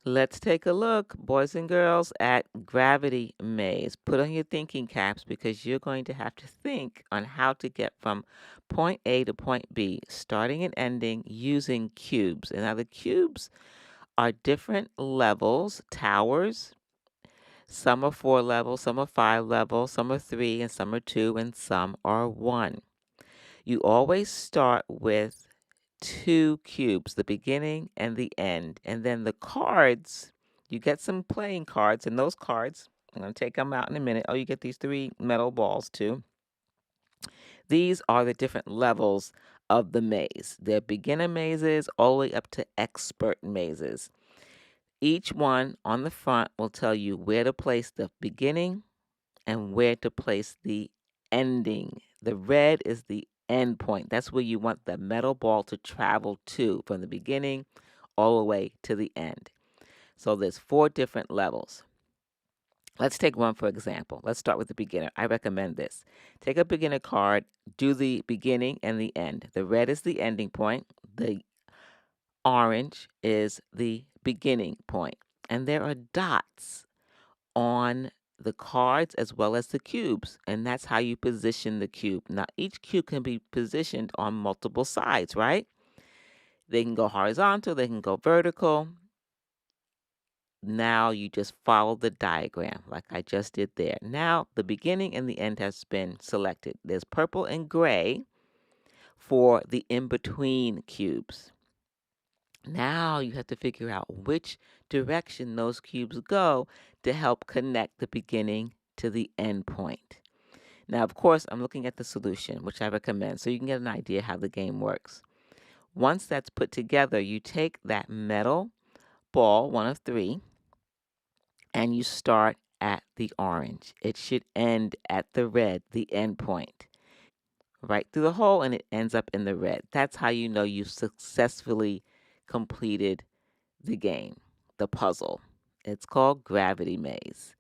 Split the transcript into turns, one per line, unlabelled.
Let's take a look, boys and girls, at Gravity Maze. Put on your thinking caps because you're going to have to think on how to get from point A to point B, starting and ending using cubes. And now the cubes are different levels, towers. Some are 4 levels, some are 5 levels, some are 3, and some are 2, and some are 1. You always start with 2 cubes, the beginning and the end. And then the cards, you get some playing cards, and those cards, I'm going to take them out in a minute. Oh, you get these 3 metal balls too. These are the different levels of the maze. They're beginner mazes all the way up to expert mazes. Each one on the front will tell you where to place the beginning and where to place the ending. The red is the end point. That's where you want the metal ball to travel to from the beginning all the way to the end. So there's 4 different levels. Let's take one for example. Let's start with the beginner. I recommend this. Take a beginner card, do the beginning and the end. The red is the ending point. The orange is the beginning point. And there are dots on the cards as well as the cubes, and that's how you position the cube. Now, each cube can be positioned on multiple sides, right? They can go horizontal, they can go vertical. Now you just follow the diagram like I just did there. Now, the beginning and the end has been selected. There's purple and gray for the in-between cubes. Now you have to figure out which direction those cubes go to help connect the beginning to the end point. Now, of course, I'm looking at the solution, which I recommend, so you can get an idea how the game works. Once that's put together, you take that metal ball, one of 3, and you start at the orange. It should end at the red, the end point. Right through the hole, and it ends up in the red. That's how you know you've successfully completed the game, the puzzle. It's called Gravity Maze.